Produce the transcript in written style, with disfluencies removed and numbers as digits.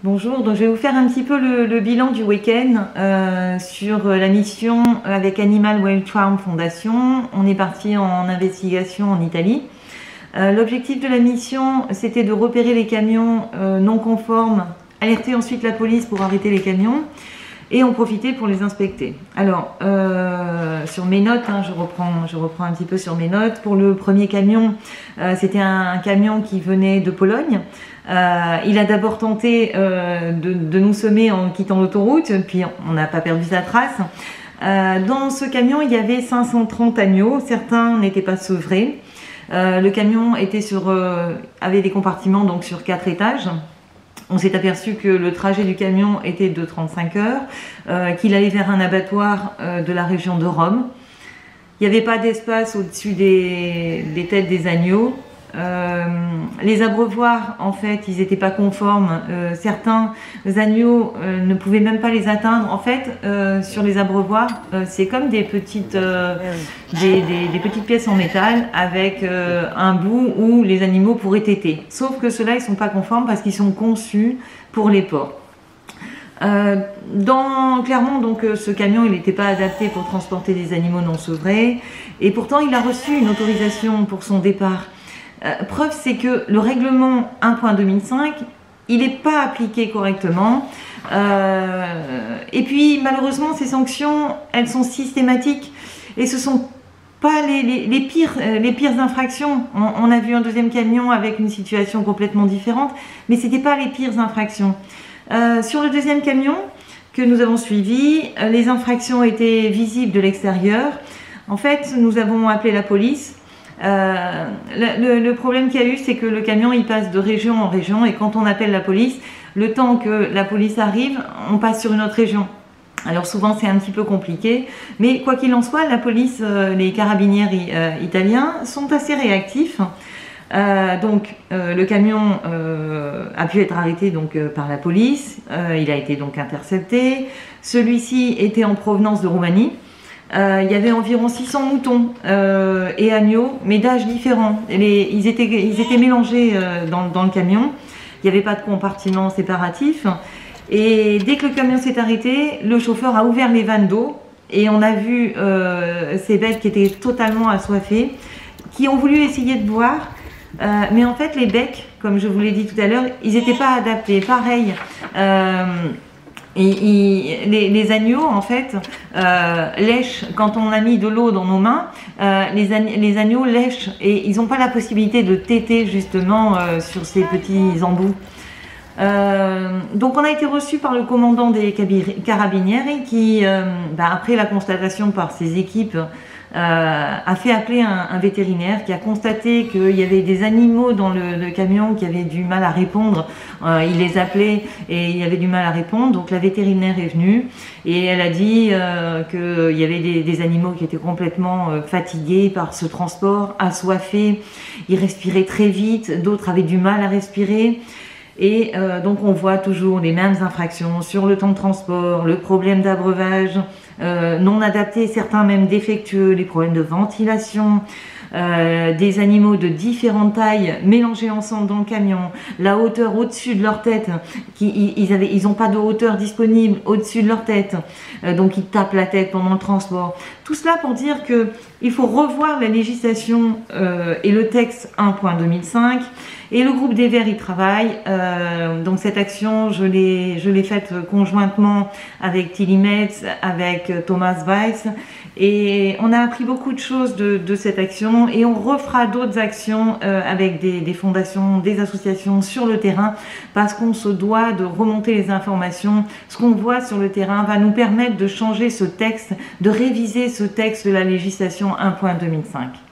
Bonjour, donc je vais vous faire un petit peu le bilan du week-end sur la mission avec Animal Wild Farm Foundation. On est parti en investigation en Italie. L'objectif de la mission, c'était de repérer les camions non conformes, alerter ensuite la police pour arrêter les camions et en profiter pour les inspecter. Alors, sur mes notes, je reprends un petit peu sur mes notes. Pour le premier camion, c'était un camion qui venait de Pologne. Il a d'abord tenté de nous semer en quittant l'autoroute, puis on n'a pas perdu sa trace. Dans ce camion, il y avait 530 agneaux, certains n'étaient pas sevrés. Le camion avait des compartiments donc sur 4 étages. On s'est aperçu que le trajet du camion était de 35 heures, qu'il allait vers un abattoir de la région de Rome. Il n'y avait pas d'espace au-dessus des têtes des agneaux. Les abreuvoirs, en fait, ils n'étaient pas conformes. Certains agneaux ne pouvaient même pas les atteindre. En fait, sur les abreuvoirs, c'est comme des petites pièces en métal avec un bout où les animaux pourraient téter. Sauf que ceux-là, ils ne sont pas conformes parce qu'ils sont conçus pour les porcs. Clairement, donc, ce camion, il n'était pas adapté pour transporter des animaux non sevrés. Et pourtant, il a reçu une autorisation pour son départ. Preuve, c'est que le règlement 1.2005, il n'est pas appliqué correctement. Et puis, malheureusement, ces sanctions, elles sont systématiques. Et ce ne sont pas les pires infractions. On a vu un deuxième camion avec une situation complètement différente, mais ce n'étaient pas les pires infractions. Sur le deuxième camion que nous avons suivi, les infractions étaient visibles de l'extérieur. En fait, nous avons appelé la police. Le problème qu'il y a eu, c'est que le camion il passe de région en région et quand on appelle la police, le temps que la police arrive, on passe sur une autre région. Alors souvent c'est un petit peu compliqué, mais quoi qu'il en soit, la police, les carabiniers italiens sont assez réactifs. Le camion a pu être arrêté par la police, il a été donc intercepté. Celui-ci était en provenance de Roumanie. Il y avait environ 600 moutons et agneaux, mais d'âges différents. Ils étaient mélangés dans le camion. Il n'y avait pas de compartiment séparatif. Et dès que le camion s'est arrêté, le chauffeur a ouvert les vannes d'eau et on a vu ces bêtes qui étaient totalement assoiffées, qui ont voulu essayer de boire. Mais en fait, les becs, comme je vous l'ai dit tout à l'heure, ils n'étaient pas adaptés. Pareil. Les agneaux, en fait, lèchent, quand on a mis de l'eau dans nos mains, les agneaux lèchent et ils n'ont pas la possibilité de téter justement sur ces petits embouts. Donc on a été reçu par le commandant des carabinieri qui, après la constatation par ses équipes, a fait appeler un vétérinaire qui a constaté qu'il y avait des animaux dans le camion qui avaient du mal à répondre. Il les appelait et il y avait du mal à répondre. Donc la vétérinaire est venue et elle a dit qu'il y avait des animaux qui étaient complètement fatigués par ce transport, assoiffés. Ils respiraient très vite, d'autres avaient du mal à respirer. Et donc on voit toujours les mêmes infractions sur le temps de transport, le problème d'abreuvage non adapté, certains même défectueux, les problèmes de ventilation, des animaux de différentes tailles mélangés ensemble dans le camion, la hauteur au-dessus de leur tête, ils n'ont pas de hauteur disponible au-dessus de leur tête, donc ils tapent la tête pendant le transport. Tout cela pour dire qu'il faut revoir la législation et le texte 1.2005. Et le groupe des Verts y travaille. Donc cette action, je l'ai faite conjointement avec Tilly Metz, avec Thomas Weiss. Et on a appris beaucoup de choses de cette action et on refera d'autres actions avec des fondations, des associations sur le terrain parce qu'on se doit de remonter les informations. Ce qu'on voit sur le terrain va nous permettre de changer ce texte, de réviser ce texte de la législation 1.2005.